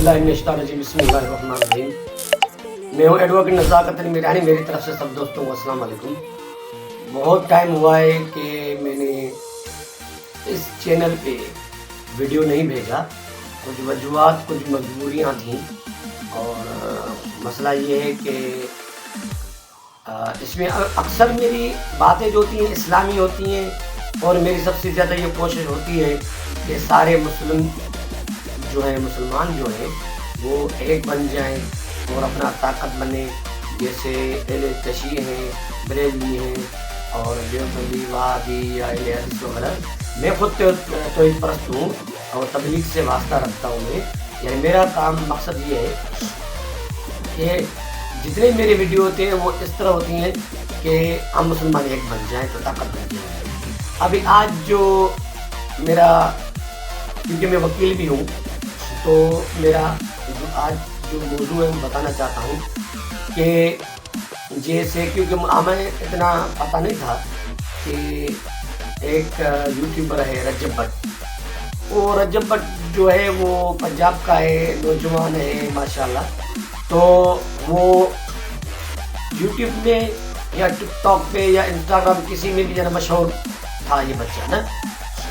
बिस्मिल्लाहिर्रहमानिर्रहीम, बिस्मिल्लाहिर्रहमानिर्रहीम। मैं हूँ एडवोकेट नज़ाकत अली मीरानी। मेरी तरफ से सब दोस्तों को अस्सलाम वालेकुम। बहुत टाइम हुआ है कि मैंने इस चैनल पे वीडियो नहीं भेजा। कुछ वजूहात, कुछ मजबूरियाँ थीं और मसला ये है कि इसमें अक्सर मेरी बातें जो होती हैं इस्लामी होती हैं और मेरी सबसे ज़्यादा ये कोशिश होती है कि सारे मुसलमान जो हैं वो एक बन जाएं और अपना ताकत बने। जैसे अहले तशीह हैं, बरेलवी हैं और देवबंदी, वहाबी या अहले हदीस वगैरह। मैं खुद तौहीद परस्त हूँ और तबलीग से वास्ता रखता हूँ। मैं यानी मेरा काम मकसद ये है कि जितने मेरे वीडियो होते हैं वो इस तरह होती हैं कि हम मुसलमान एक बन जाएं तो ताकत बन जाए। अभी आज जो मेरा, क्योंकि मैं वकील भी हूँ, तो मेरा आज जो मौजू है वो बताना चाहता हूँ कि जैसे, क्योंकि हमें इतना पता नहीं था कि एक यूट्यूबर है रजब भट्ट। वो रजब भट्ट जो है वो पंजाब का है, नौजवान है माशाल्लाह। तो वो यूट्यूब में या टिकटॉक पे या इंस्टाग्राम किसी में भी ज़रा मशहूर था ये बच्चा ना।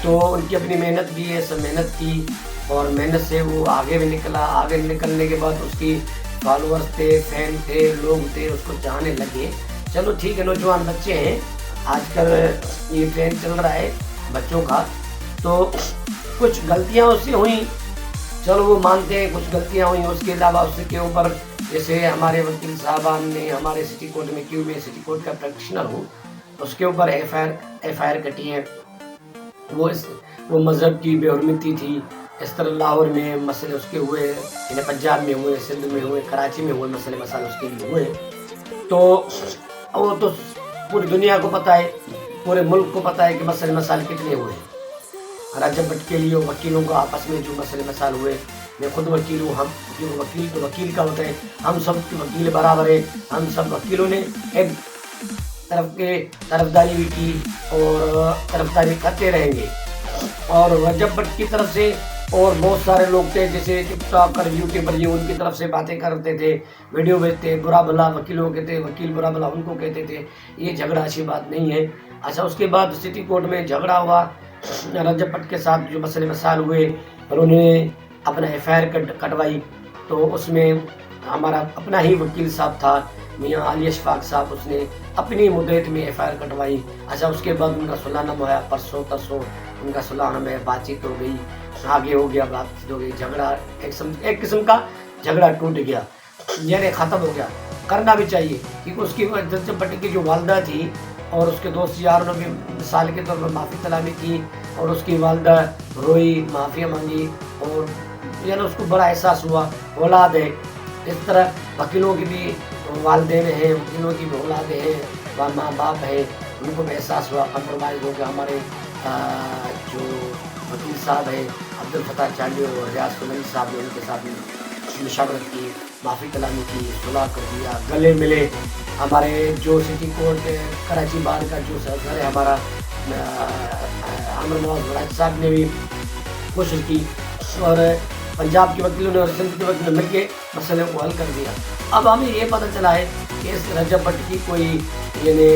तो उनकी अपनी मेहनत भी है, सब मेहनत की और मेहनत से वो आगे भी निकला। आगे निकलने के बाद उसकी फॉलोअर्स थे, फैन थे, लोग थे, उसको चाहने लगे। चलो ठीक है, नौजवान बच्चे हैं, आजकल ये ट्रेंड चल रहा है बच्चों का। तो कुछ गलतियां उससे हुई, चलो वो मानते हैं कुछ गलतियां हुई। उसके अलावा उसके ऊपर, जैसे हमारे वकील साहबान ने हमारे सिटी कोर्ट में, क्यों मैं सिटी कोर्ट का प्रैक्टिशनर हूँ, उसके ऊपर एफ.आई.आर कटी है। वो मज़हब की बेहुरमती थी। इस तरह लाहौर में मसले उसके हुए, यानी पंजाब में हुए, सिंध में हुए, कराची में हुए, मसले मसाले उसके लिए हुए। तो वो तो पूरी दुनिया को पता है, पूरे मुल्क को पता है कि मसले मसाले कितने हुए। रजब भट्ट के लिए वकीलों को आपस में जो मसले मसाल हुए, मैं खुद वकील हूँ, हम जो वकील तो वकील का होता है, हम सब वकील बराबर है। हम सब वकीलों ने एक तरफ के तरफदारी भी की और तरफदारी करते रहेंगे। और रजब भट्ट की तरफ से और बहुत सारे लोग थे, जैसे टिकटॉक और यूट्यूबर, ये उनकी तरफ से बातें करते थे, वीडियो भेजते, बुरा भला वकीलों के थे, वकील बुरा भला उनको कहते थे। ये झगड़ा अच्छी बात नहीं है। अच्छा, उसके बाद सिटी कोर्ट में झगड़ा हुआ रजब भट्ट के साथ, जो मसले मसाल हुए और उन्होंने अपना एफ.आई.आर कटवाई। तो उसमें हमारा अपना ही वकील साहब था, मियाँ अली अशफाक साहब, उसने अपनी मुद्दत में एफ.आई.आर कटवाई। अच्छा, उसके बाद उनका सुलहनामा हुआ, परसों तरसों उनका सुलहनामा में बातचीत हो गई, आगे हो गया, बातचीत हो गई, झगड़ा एक किस्म का झगड़ा टूट गया, यानी ख़त्म हो गया। करना भी चाहिए, क्योंकि उसकी रजब भट्ट की जो वालदा थी और उसके दोस्त यारों ने भी मिसाल के तौर पर माफ़ी तलामी की और उसकी वालदा रोई, माफ़ी मांगी और यानी उसको बड़ा एहसास हुआ, औलाद है। इस तरह वकीलों की भी वालदेन हैं, वकीलों की भी औलादें हैं, माँ बाप है, उनको भी एहसास हुआ, कंप्रोमाइज़ हो गया। हमारे जो वकील साहब हैं अब्दुल फताह चांडी और रियाज सुलैनी साहब ने उनके साथ मुशावरत की, माफ़ी कलामी की, सुलह कर दिया, गले मिले। हमारे जो सिटी कोर्ट कराची बार का जो सदर है हमारा आमिर नवाज वराज साहब ने भी कोशिश की और पंजाब के वकीलों ने और सिंध के वकीलों ने मिलकर मसले को हल कर दिया। अब हमें ये पता चला है कि इस रजब भट्ट की कोई यानी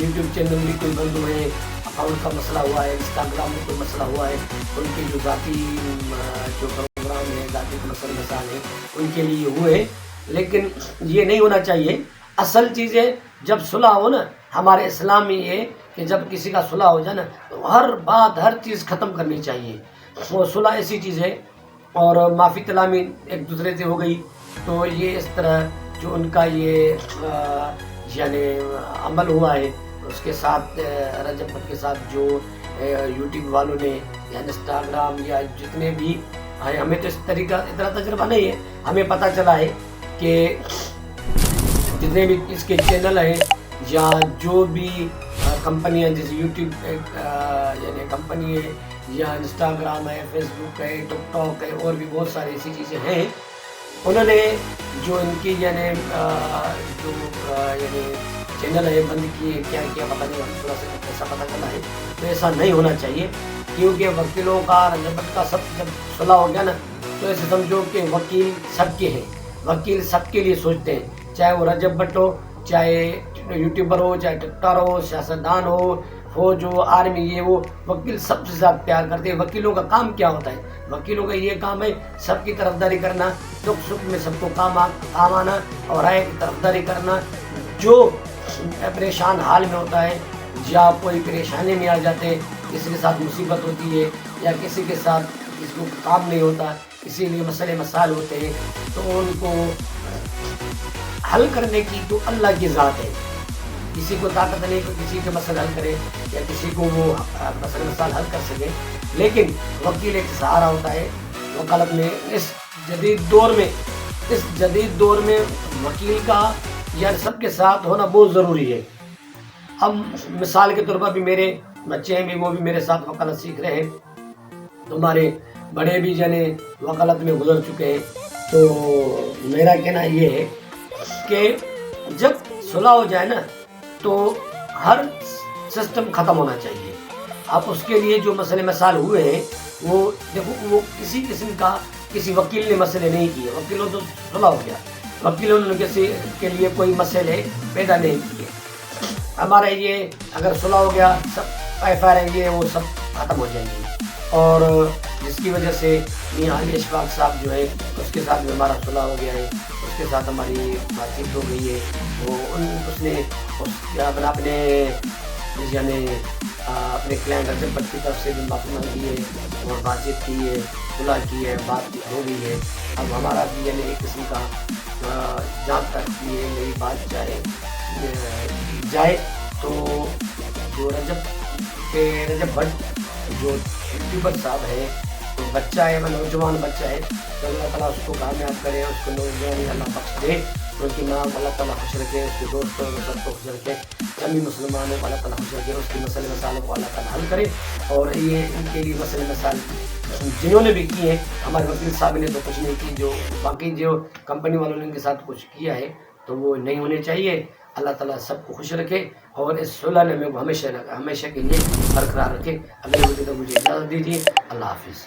यूट्यूब चैनल में कोई बंद हुए, अकाउंट का मसला हुआ है, इंस्टाग्राम में कोई मसला हुआ है, उनके जो ज़ाती जो प्रोग्राम है, ज़ाती के मसले मसाल हैं, उनके लिए हुए। लेकिन ये नहीं होना चाहिए। असल चीज़ है, जब सुलह हो ना, हमारे इस्लाम में ये कि जब किसी का सुलह हो जाए ना, तो हर बात, हर चीज़ ख़त्म करनी चाहिए। वो सुलह ऐसी चीज़ है और माफ़ी तलामी एक दूसरे से हो गई। तो ये इस तरह जो उनका ये यानी अमल हुआ है, उसके साथ रजब भट्ट के साथ जो यूट्यूब वालों ने या इंस्टाग्राम या जितने भी हैं, हमें तो इस तरीका इतना तजुर्बा नहीं है। हमें पता चला है कि जितने भी इसके चैनल हैं या जो भी कंपनियां, जैसे यूट्यूब यानी कंपनी है या इंस्टाग्राम है, फेसबुक है, टिकटॉक है और भी बहुत सारी ऐसी चीज़ें हैं, उन्होंने जो इनकी यानी जो यानी चैनल है बंद किए, क्या किया पता नहीं, थोड़ा सा ऐसा पता चला है। तो ऐसा नहीं होना चाहिए, क्योंकि वकीलों का रजब भट्ट का सब जब सुलह हो गया ना, تو ایسے سمجھو کہ وکیل سب کے ہیں، وکیل سب کے لیے سوچتے ہیں، چاہے وہ رجب بٹ ہو، چاہے یوٹیوبر ہو، چاہے ٹکٹر ہو، سیاستدان ہو، فوج ہو، آرمی، یہ وہ وکیل سب سے زیادہ پیار کرتے ہیں۔ وکیلوں کا کام کیا ہوتا ہے؟ وکیلوں کا یہ کام ہے سب کی طرفداری کرنا، دکھ سکھ میں سب کو کام آنا اور رائے کی طرفداری کرنا۔ جو پریشان حال میں ہوتا ہے یا کوئی پریشانی میں آ جاتے ہیں، کسی کے ساتھ مصیبت ہوتی ہے یا کسی کے ساتھ کسی کو کام نہیں ہوتا، اسی لیے مسئلے مسائل ہوتے ہیں، تو ان کو حل کرنے کی تو اللہ کی ذات ہے۔ کسی کو طاقت نہیں کہ کسی کے مسئلے حل کرے یا کسی کو وہ مسئلے مسائل حل کر سکے، لیکن وکیل ایک سہارا ہوتا ہے وکالت میں۔ اس جدید دور میں وکیل کا یعنی سب کے ساتھ ہونا بہت ضروری ہے۔ اب مثال کے طور پر بھی میرے بچے ہیں بھی، وہ بھی میرے ساتھ وکالت سیکھ رہے ہیں، تمہارے بڑے بھی جنے وکالت میں گزر چکے ہیں۔ تو میرا کہنا یہ ہے کہ جب صلح ہو جائے نا تو ہر سسٹم ختم ہونا چاہیے۔ اب اس کے لیے جو مسئلے مسائل ہوئے ہیں وہ دیکھو، وہ کسی قسم کا کسی وکیل نے مسئلے نہیں کیے، وکیلوں تو صلح ہو گیا، وکیلوں نے کسی کے لیے کوئی مسئلے پیدا نہیں کیے۔ ہمارا یہ اگر صلح ہو گیا، سب ایف آئی آر یہ وہ سب ختم ہو جائیں گے، اور جس کی وجہ سے میاں علی اشفاق صاحب جو ہے اس کے ساتھ بھی ہمارا صلح ہو گیا ہے، اس کے ساتھ ہماری بات چیت ہو گئی ہے۔ وہ اس نے اپنے یعنی اپنے کلائنٹ رجب بٹ کی طرف سے بھی معافی مانگی ہے اور بات چیت کی ہے، صلح کی ہے، بات ہو گئی ہے۔ اب ہمارا بھی یعنی ایک قسم کا جہاں تک یہ میری بات جائے تو جو رجب بٹ جو یوٹیوبر صاحب ہے، تو بچہ ہے، وہ نوجوان بچہ ہے، تو اللہ تعالیٰ اس کو کامیاب کرے، اس کو نوجوان اللہ بخش دے، ان کی ماں کو اللہ تعالیٰ خوش رکھے، اس کے دوستوں کو سب کو خوش رکھے، جمی مسلمانوں کو اللہ تعالیٰ خوش رکھے، اس کے مسئلے مسائل کو اللہ تعالیٰ حل کرے۔ اور یہ ان کے لیے مسئلے مسائل جنہوں نے بھی کیے ہیں، ہمارے وکیل صاحب نے تو کچھ نہیں کی، جو باقی جو کمپنی والوں نے ان کے ساتھ کچھ کیا ہے تو وہ نہیں ہونے چاہیے۔ اللہ تعالیٰ سب کو خوش رکھے اور اس صلح نے ہمیشہ کے لیے برقرار رکھے۔ اگلے ویڈیو تک مجھے اجازت دیجیے، اللہ حافظ۔